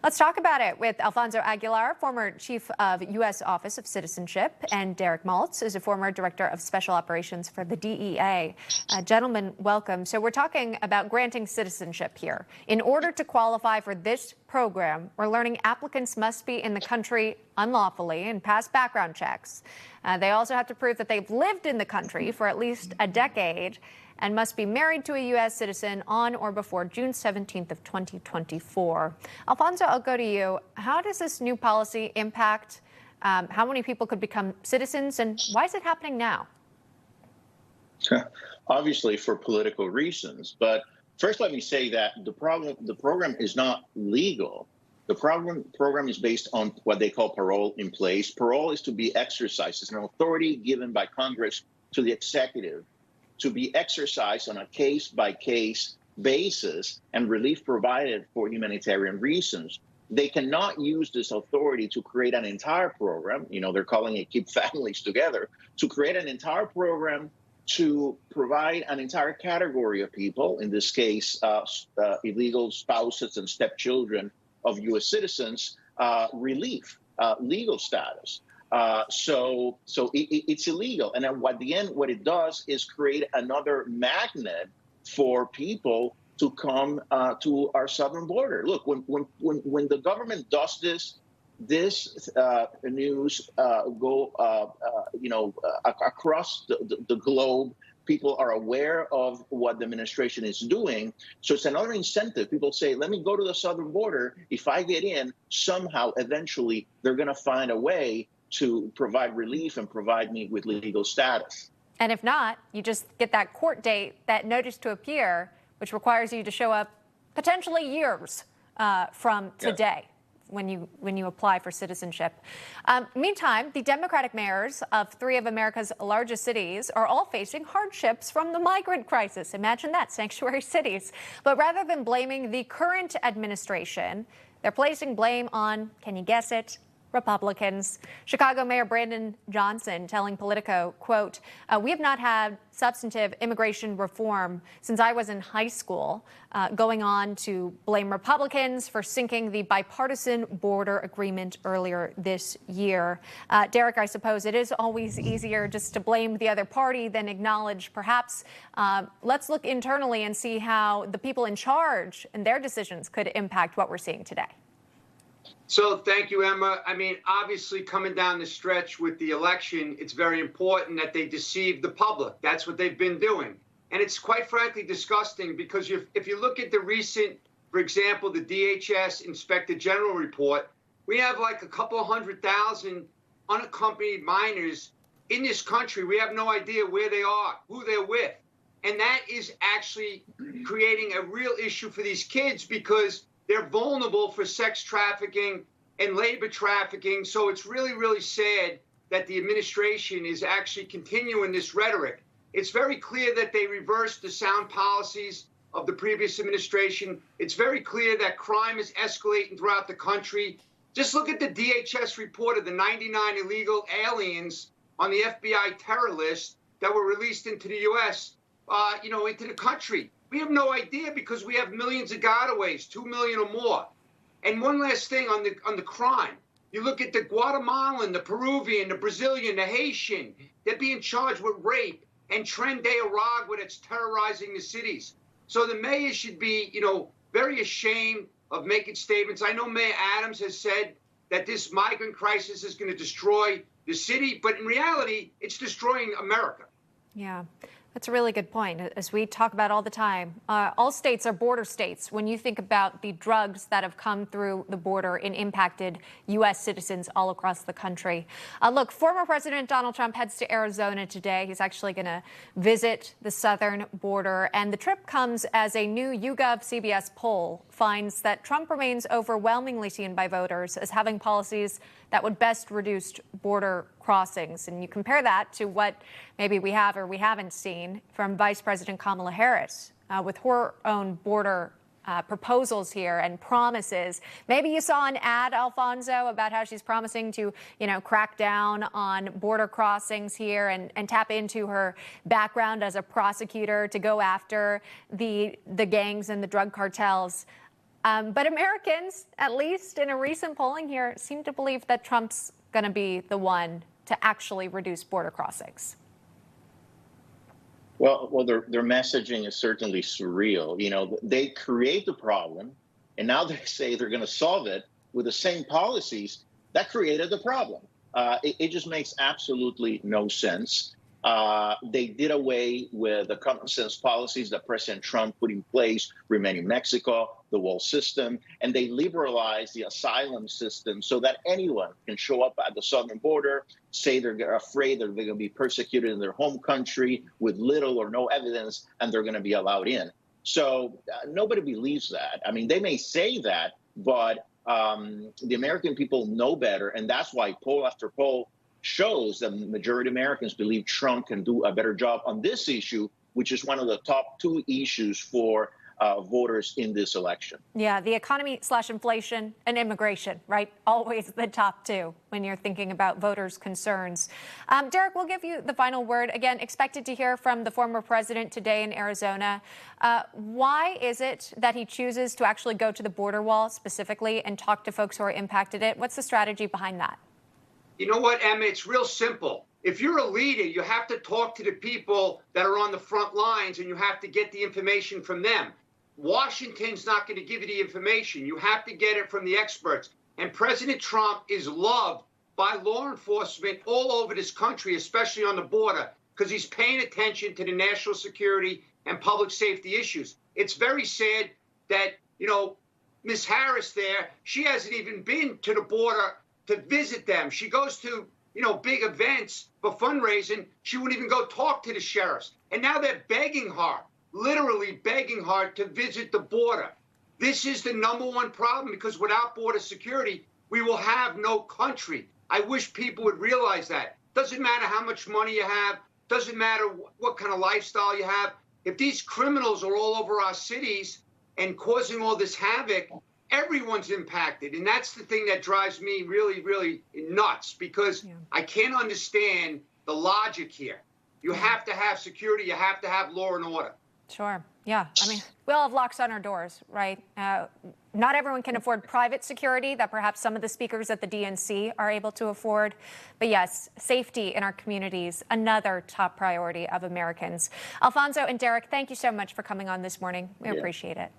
Let's talk about it with Alfonso Aguilar, former chief of U.S. Office of Citizenship, and Derek Maltz is a former director of special operations for the DEA. Gentlemen, welcome. So we're talking about granting citizenship here. In order to qualify for this program, we're learning applicants must be in the country unlawfully and pass background checks. They also have to prove that they've lived in the country for at least a decade and must be married to a U.S. citizen on or before June 17th of 2024. Alfonso, I'll go to you. How does this new policy impact how many people could become citizens, and why is it happening now? Obviously for political reasons, but first let me say that the program is not legal. The program is based on what they call parole in place. Parole is to be exercised. It's an authority given by Congress to the executive to be exercised on a case-by-case basis and relief provided for humanitarian reasons. They cannot use this authority to create an entire program. You know, they're calling it Keep Families Together, to create an entire program to provide an entire category of people, in this case, illegal spouses and stepchildren of U.S. citizens, relief, legal status. So it's illegal. And at the end, what it does is create another magnet for people to come to our southern border. Look, when the government does this news go across the globe. People are aware of what the administration is doing. So it's another incentive. People say, let me go to the southern border. If I get in, somehow, eventually, they're going to find a way to provide relief and provide me with legal status. And if not, you just get that court date, that notice to appear, which requires you to show up potentially years from today. When you apply for citizenship. Meantime, the Democratic mayors of 3 of America's largest cities are all facing hardships from the migrant crisis. Imagine that, sanctuary cities. But rather than blaming the current administration, they're placing blame on, can you guess it, Republicans. Chicago Mayor Brandon Johnson telling Politico, quote, we have not had substantive immigration reform since I was in high school, going on to blame Republicans for sinking the bipartisan border agreement earlier this year. Derek, I suppose it is always easier just to blame the other party than acknowledge perhaps let's look internally and see how the people in charge and their decisions could impact what we're seeing today. So thank you, Emma. I mean, obviously, coming down the stretch with the election, it's very important that they deceive the public. That's what they've been doing. And it's quite frankly disgusting because if you look at the recent, for example, the DHS Inspector General report, we have like a couple 100,000 unaccompanied minors in this country. We have no idea where they are, who they're with. And that is actually creating a real issue for these kids because they're vulnerable for sex trafficking and labor trafficking. So it's really, really sad that the administration is actually continuing this rhetoric. It's very clear that they reversed the sound policies of the previous administration. It's very clear that crime is escalating throughout the country. Just look at the DHS report of the 99 illegal aliens on the FBI terror list that were released into the U.S., into the country. We have no idea because we have millions of gotaways, 2 million or more. And one last thing on the crime. You look at the Guatemalan, the Peruvian, the Brazilian, the Haitian. They're being charged with rape and Tren de Aragua that's terrorizing the cities. So the mayor should be, very ashamed of making statements. I know Mayor Adams has said that this migrant crisis is going to destroy the city, but in reality, it's destroying America. Yeah. That's a really good point. As we talk about all the time, all states are border states. When you think about the drugs that have come through the border and impacted U.S. citizens all across the country. Look, former President Donald Trump heads to Arizona today. He's actually going to visit the southern border. And the trip comes as a new YouGov CBS poll finds that Trump remains overwhelmingly seen by voters as having policies that would best reduce border crossings. And you compare that to what maybe we have or we haven't seen from Vice President Kamala Harris with her own border proposals here and promises. Maybe you saw an ad, Alfonso, about how she's promising to, crack down on border crossings here and tap into her background as a prosecutor to go after the gangs and the drug cartels. But Americans, at least in a recent polling here, seem to believe that Trump's going to be the one to actually reduce border crossings. Well, their messaging is certainly surreal. You know, they create the problem, and now they say they're going to solve it with the same policies that created the problem. It just makes absolutely no sense. They did away with the common sense policies that President Trump put in place, remaining Mexico, the wall system, and they liberalized the asylum system so that anyone can show up at the southern border, say they're afraid that they're going to be persecuted in their home country with little or no evidence, and they're going to be allowed in. So nobody believes that. I mean, they may say that, but the American people know better, and that's why poll after poll shows that the majority of Americans believe Trump can do a better job on this issue, which is one of the top two issues for voters in this election. Yeah, the economy/inflation and immigration, right? Always the top two when you're thinking about voters' concerns. Derek, we'll give you the final word. Again, expected to hear from the former president today in Arizona. Why is it that he chooses to actually go to the border wall specifically and talk to folks who are impacted it? What's the strategy behind that? You know what, Emma? It's real simple. If you're a leader, you have to talk to the people that are on the front lines, and you have to get the information from them. Washington's not going to give you the information. You have to get it from the experts. And President Trump is loved by law enforcement all over this country, especially on the border, because he's paying attention to the national security and public safety issues. It's very sad that, you know, Ms. Harris there, she hasn't even been to the border to visit them. She goes to, you know, big events for fundraising. She wouldn't even go talk to the sheriffs. And now they're begging her, literally begging her to visit the border. This is the #1 problem, because without border security, we will have no country. I wish people would realize that. Doesn't matter how much money you have, doesn't matter what kind of lifestyle you have. If these criminals are all over our cities and causing all this havoc, everyone's impacted. And that's the thing that drives me really, really nuts, because I can't understand the logic here. You have to have security. You have to have law and order. Sure. Yeah. I mean, we all have locks on our doors, right? Not everyone can afford private security that perhaps some of the speakers at the DNC are able to afford. But yes, safety in our communities, another top priority of Americans. Alfonso and Derek, thank you so much for coming on this morning. We appreciate it.